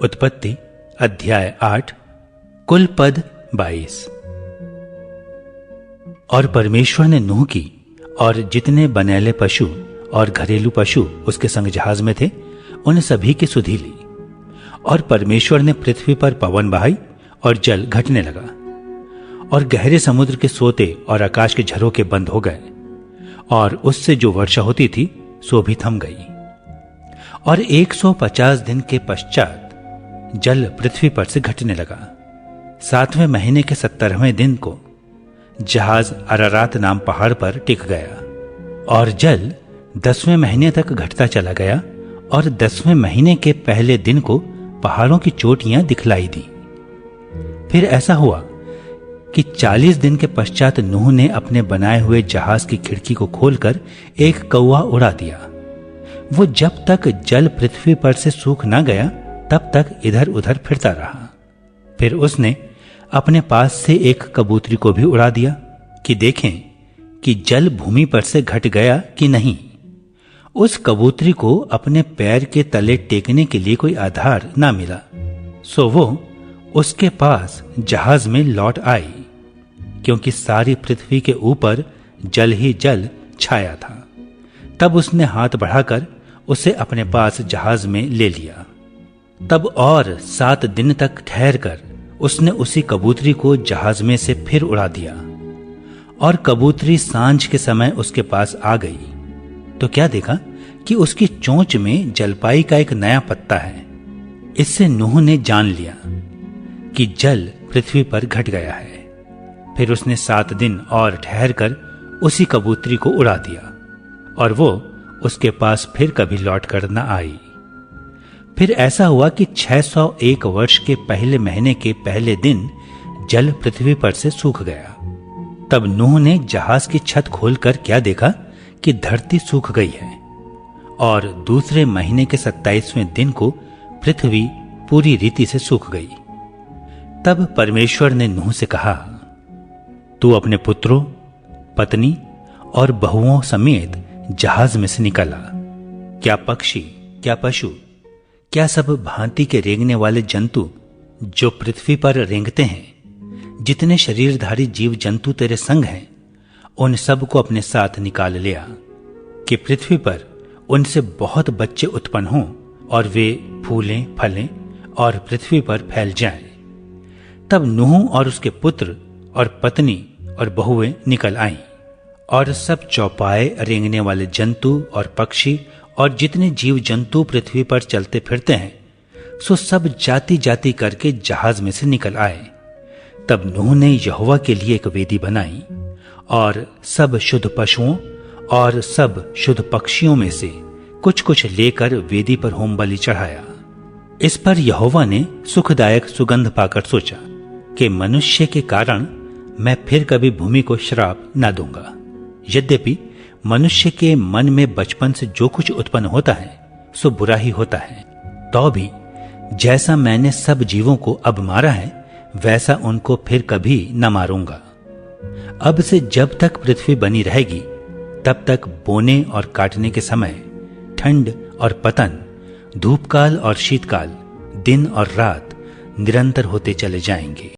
उत्पत्ति अध्याय 8 कुल पद 22। और परमेश्वर ने नूह की और जितने बनेले पशु और घरेलू पशु उसके संग जहाज में थे उन सभी की सुधि ली। और परमेश्वर ने पृथ्वी पर पवन बहाई और जल घटने लगा और गहरे समुद्र के सोते और आकाश के झरोखे बंद हो गए और उससे जो वर्षा होती थी सो भी थम गई। और 150 दिन के पश्चात जल पृथ्वी पर से घटने लगा। 7वें महीने के 17वें दिन को जहाज अरारात नाम पहाड़ पर टिक गया और जल 10वें महीने तक घटता चला गया और 10वें महीने के पहले दिन को पहाड़ों की चोटियां दिखलाई दी। फिर ऐसा हुआ कि 40 दिन के पश्चात नूह ने अपने बनाए हुए जहाज की खिड़की को खोलकर एक कौवा उड़ा दिया। वो जब तक जल पृथ्वी पर से सूख न गया तब तक इधर उधर फिरता रहा। फिर उसने अपने पास से एक कबूतरी को भी उड़ा दिया कि देखें कि जल भूमि पर से घट गया कि नहीं। उस कबूतरी को अपने पैर के तले टेकने के लिए कोई आधार ना मिला, सो वो उसके पास जहाज में लौट आई, क्योंकि सारी पृथ्वी के ऊपर जल ही जल छाया था। तब उसने हाथ बढ़ाकर उसे अपने पास जहाज में ले लिया। तब और 7 दिन तक ठहर कर उसने उसी कबूतरी को जहाज में से फिर उड़ा दिया। और कबूतरी सांझ के समय उसके पास आ गई तो क्या देखा कि उसकी चोंच में जलपाई का एक नया पत्ता है। इससे नूह ने जान लिया कि जल पृथ्वी पर घट गया है। फिर उसने 7 दिन और ठहर कर उसी कबूतरी को उड़ा दिया और वो उसके पास फिर कभी लौट कर न आई। फिर ऐसा हुआ कि 601 वर्ष के पहले महीने के पहले दिन जल पृथ्वी पर से सूख गया। तब नूह ने जहाज की छत खोलकर क्या देखा कि धरती सूख गई है। और दूसरे महीने के 27वें दिन को पृथ्वी पूरी रीति से सूख गई। तब परमेश्वर ने नूह से कहा, तू अपने पुत्रों, पत्नी और बहुओं समेत जहाज में से निकला। क्या पक्षी, क्या पशु, क्या सब भांति के रेंगने वाले जंतु जो पृथ्वी पर रेंगते हैं, जितने शरीरधारी जीव जंतु तेरे संग हैं, उन सब को अपने साथ निकाल लिया कि पृथ्वी पर उनसे बहुत बच्चे उत्पन्न हों और वे फूलें फलें और पृथ्वी पर फैल जाएं। तब नूह और उसके पुत्र और पत्नी और बहुएं निकल आईं और सब चौपाए रेंगने वाले जंतु और पक्षी और जितने जीव जंतु पृथ्वी पर चलते फिरते हैं, सो सब जाति जाति करके जहाज में से निकल आए। तब नूह ने यहोवा के लिए एक वेदी बनाई और सब शुद्ध पशुओं और सब शुद्ध पक्षियों में से कुछ कुछ लेकर वेदी पर होम बलि चढ़ाया। इस पर यहोवा ने सुखदायक सुगंध पाकर सोचा कि मनुष्य के कारण मैं फिर कभी भूमि को श्राप न दूंगा। यद्यपि मनुष्य के मन में बचपन से जो कुछ उत्पन्न होता है सो बुरा ही होता है, तो भी जैसा मैंने सब जीवों को अब मारा है वैसा उनको फिर कभी न मारूंगा। अब से जब तक पृथ्वी बनी रहेगी तब तक बोने और काटने के समय, ठंड और पतन, धूपकाल और शीतकाल, दिन और रात निरंतर होते चले जाएंगे।